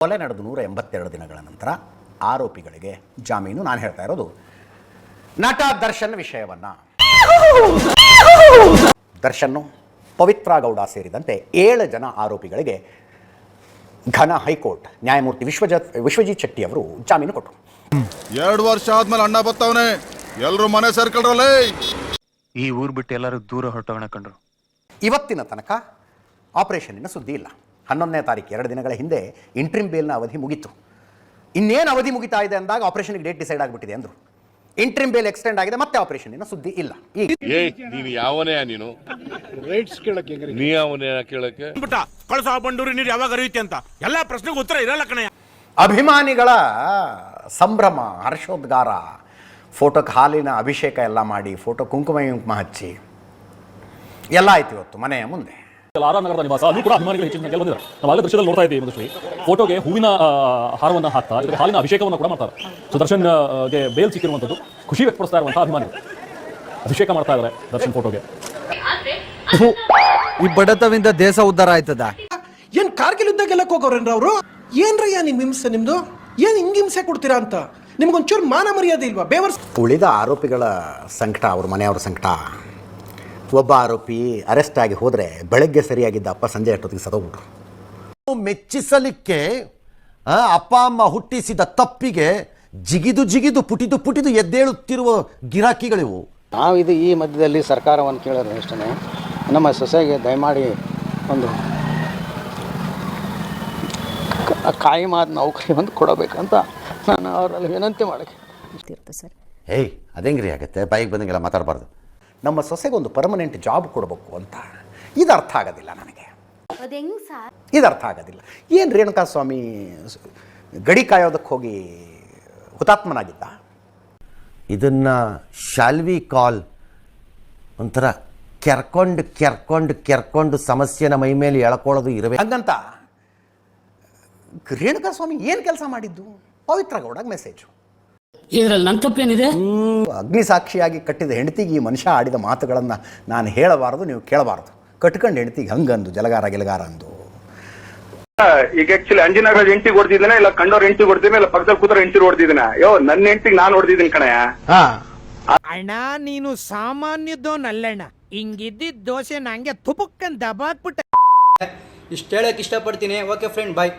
ಕೊಲೆ ನಡೆದು 182 ದಿನಗಳ ನಂತರ ಆರೋಪಿಗಳಿಗೆ ಜಾಮೀನು. ನಾನು ಹೇಳ್ತಾ ಇರೋದು ನಟ ದರ್ಶನ್ ವಿಷಯವನ್ನ. ದರ್ಶನ್, ಪವಿತ್ರ ಗೌಡ ಸೇರಿದಂತೆ 7 ಜನ ಆರೋಪಿಗಳಿಗೆ ಘನ ಹೈಕೋರ್ಟ್ ನ್ಯಾಯಮೂರ್ತಿ ವಿಶ್ವಜಿತ್ ಶೆಟ್ಟಿ ಅವರು ಜಾಮೀನು ಕೊಟ್ಟರು. 2 ವರ್ಷ ಆದ್ಮೇಲೆ ಅಣ್ಣ ಬರ್ತಾವನೆ, ಎಲ್ಲರೂ ಮನೆ ಸೇರ್ಕೊಳ್ರಲ್ಲ. ಈ ಊರು ಬಿಟ್ಟು ಎಲ್ಲರೂ ದೂರ ಹೊರಟೋಣ ಕಂಡ್ರು. ಇವತ್ತಿನ ತನಕ ಆಪರೇಷನ್ನಿನ ಸುದ್ದಿ ಇಲ್ಲ. 11ನೇ ತಾರೀಕು 2 ದಿನಗಳ ಹಿಂದೆ ಇಂಟ್ರಿಮ್ ಬೇಲ್ನ ಅವಧಿ ಮುಗಿತು. ಇನ್ನೇನು ಅವಧಿ ಮುಗಿತಾ ಇದೆ ಅಂದಾಗ ಆಪರೇಷನ್ಗೆ ಡೇಟ್ ಡಿಸೈಡ್ ಆಗಿಬಿಟ್ಟಿದೆ ಅಂದರು. ಇಂಟ್ರಿಮ್ ಬೇಲ್ ಎಕ್ಸ್ಟೆಂಡ್ ಆಗಿದೆ, ಮತ್ತೆ ಆಪರೇಷನ್ನಿನ ಸುದ್ದಿ ಇಲ್ಲ. ನೀನು ಯಾವನೇ ನೀನು ರೈಟ್ಸ್ ಕೇಳಕ್ಕೆ ನೀ ಯಾವನೇ ಕೇಳಕ್ಕೆ ಕಳಸ ಬಂಡೂರಿ ನೀರು ಯಾವಾಗ ಹರಿಯುತ್ತೆ ಅಂತ ಎಲ್ಲ ಪ್ರಶ್ನೆಗೆ ಉತ್ತರ ಇರಲ್ಲ ಕಣಯ್ಯ. ಅಭಿಮಾನಿಗಳ ಸಂಭ್ರಮ, ಹರ್ಷೋದ್ಗಾರ, ಫೋಟೋಕ್ಕೆ ಹಾಲಿನ ಅಭಿಷೇಕ ಎಲ್ಲ ಮಾಡಿ, ಫೋಟೋ ಕುಂಕುಮ ಹಚ್ಚಿ ಎಲ್ಲ ಆಯ್ತು ಇವತ್ತು ಮನೆಯ ಮುಂದೆ. ಆರಾನಗರದ ನಿವಾಸ ಅಲ್ಲಿ ಕೂಡ ಅಭಿಮಾನಿಗಳು ಹೆಚ್ಚಿನ ಸಂಖ್ಯೆಯಲ್ಲಿ ಬಂದಿದ್ದಾರೆ. ನಾವು ಅಲ್ಲೇ ದೃಶ್ಯದಲ್ಲಿ ನೋಡ್ತಾ ಇದ್ದೀವಿ. ಮಧುಶ್ರೀ ಫೋಟೋಗೆ ಹೂವಿನ ಹಾರವನ್ನು ಹಾಕ್ತಾ ಇದಕ್ಕೆ ಹಾಲಿನ ಅಭಿಷೇಕವನ್ನು ಕೂಡ ಮಾಡ್ತಾರೆ. ಸೊ ದರ್ಶನ್ಗೆ ಬೇಲ್ ಸಿಕ್ಕಿರುವಂಥದ್ದು ಖುಷಿ ವ್ಯಕ್ತಪಡಿಸ್ತಾ ಇರುವಂತಹ ಅಭಿಮಾನಿಗಳು ಅಭಿಷೇಕ ಮಾಡ್ತಾ ಇದ್ದಾರೆ ದರ್ಶನ್ ಫೋಟೋಗೆ. ಈ ಬಡತವಿಂದ ದೇಶ ಉದ್ಧಾರ ಆಯ್ತದ? ಏನ್ ಕಾರ್ಗಿಲ್ ಯುದ್ಧ ಗೆಲ್ಲಕ್ ಹೋಗೋರೇನ್ರ ಅವರು? ಏನ್ರಯ್ಯ ನಿಮ್ ಹಿಂಸೆ ನಿಮ್ದು? ಏನ್ ಹಿಂಗ್ ಹಿಂಸೆ ಕೊಡ್ತೀರಾ ಅಂತ ನಿಮ್ಗೊಂಚೂರು ಮಾನ ಮರ್ಯಾದೆ ಇಲ್ವಾ? ಬೇವರ್ಸ್. ಉಳಿದ ಆರೋಪಿಗಳ ಸಂಕಟ, ಅವ್ರ ಮನೆಯವರ ಸಂಕಟ. ಒಬ್ಬ ಆರೋಪಿ ಅರೆಸ್ಟ್ ಆಗಿ ಹೋದರೆ ಬೆಳಗ್ಗೆ ಸರಿಯಾಗಿದ್ದ ಅಪ್ಪ ಸಂಜೆ ಅಷ್ಟೊತ್ತಿಗೆ ಸತ್ತೋಗ್ಬಿಟ್ರು. ಮೆಚ್ಚಿಸಲಿಕ್ಕೆ ಅಪ್ಪ ಅಮ್ಮ ಹುಟ್ಟಿಸಿದ ತಪ್ಪಿಗೆ ಜಿಗಿದು ಜಿಗಿದು ಪುಟಿದು ಎದ್ದೇಳುತ್ತಿರುವ ಗಿರಾಕಿಗಳಿವು. ನಾವಿದು ಈ ಮಧ್ಯದಲ್ಲಿ ಸರ್ಕಾರವನ್ನು ಕೇಳೋದು ಅಷ್ಟೇ, ನಮ್ಮ ಸೊಸೆಗೆ ದಯಮಾಡಿ ಒಂದು ಕಾಯಮಾದ ನೌಕರಿ ಒಂದು ಕೊಡಬೇಕಂತ ನಾನು ಅವರಲ್ಲಿ ವಿನಂತಿ ಮಾಡಕ್ಕೆ ಸರ್. ಏಯ್ ಅದೇಂಗ್ರಿ ಆಗುತ್ತೆ, ಬಾಯಿಗೆ ಬಂದಂಗೆಲ್ಲ ಮಾತಾಡಬಾರ್ದು. ನಮ್ಮ ಸೊಸೆಗೊಂದು ಪರ್ಮನೆಂಟ್ ಜಾಬ್ ಕೊಡಬೇಕು ಅಂತ. ಇದು ಅರ್ಥ ಆಗೋದಿಲ್ಲ ನನಗೆ, ಇದು ಅರ್ಥ ಆಗೋದಿಲ್ಲ. ಏನು ರೇಣುಕಾಸ್ವಾಮಿ ಗಡಿ ಕಾಯೋದಕ್ಕೆ ಹೋಗಿ ಹುತಾತ್ಮನಾಗಿದ್ದ? ಇದನ್ನು ಶಾಲ್ವಿ ಕಾಲ್ ಒಂಥರ ಕೆರ್ಕೊಂಡು ಸಮಸ್ಯೆನ ಮೈ ಮೇಲೆ ಎಳ್ಕೊಳ್ಳೋದು ಇರಬೇಕು. ಹಂಗಂತ ರೇಣುಕಾಸ್ವಾಮಿ ಏನು ಕೆಲಸ ಮಾಡಿದ್ದು? ಪವಿತ್ರ ಗೌಡಗೆ ಮೆಸೇಜು. ಇದರಲ್ಲಿ ನನ್ನ ತಪ್ಪೇನಿದೆ? ಅಗ್ನಿ ಸಾಕ್ಷಿಯಾಗಿ ಕಟ್ಟಿದ ಹೆಂಡತಿಗೆ ಈ ಮನುಷ್ಯ ಆಡಿದ ಮಾತುಗಳನ್ನು ನಾನು ಹೇಳಬಾರದು, ನೀವು ಕೇಳಬಾರ್ದು. ಕಟ್ಕೊಂಡು ಹೆಂಡತಿಗೆ ಹಂಗಂದು ಗೆಲಗಾರ ಅಂದು. ಈಗ ಆಕ್ಚುಲಿ ಅಂಜನಾಗ ಹೆಂಡತಿಗೆ ಹೊಡೆದಿದ್ದಾನೆ, ಇಲ್ಲ ಕಂಡೋರ್ ಹೆಂಡತಿಗೆ ಹೊಡೆದಿದ್ದಾನೆ, ಇಲ್ಲ ಪಕ್ಕದಲ್ಲಿ ಕೂತರ ಹೆಂಡತಿಗೆ ಹೊಡೆದಿದ್ದಾನೆ. ನನ್ನ ಹೆಂಡತಿಗೆ ನಾನು ಹೊಡೆದಿದ್ದೀನಿ ಕಣಯ್ಯ. ಅಣ್ಣ ನೀನು ಸಾಮಾನ್ಯದೋನಲ್ಲಣ್ಣ, ಹಿಂಗಿದ್ದಿದ್ದ ದೋಸೆ ನಂಗೆ ತುಪಕ್ಕನ್ ದಬಾಕ್ಬಿಟ್ಟೆ. ಇಷ್ಟ ಹೇಳಕ್ ಇಷ್ಟಪಡ್ತೀನಿ. ಓಕೆ ಫ್ರೆಂಡ್, ಬಾಯ್.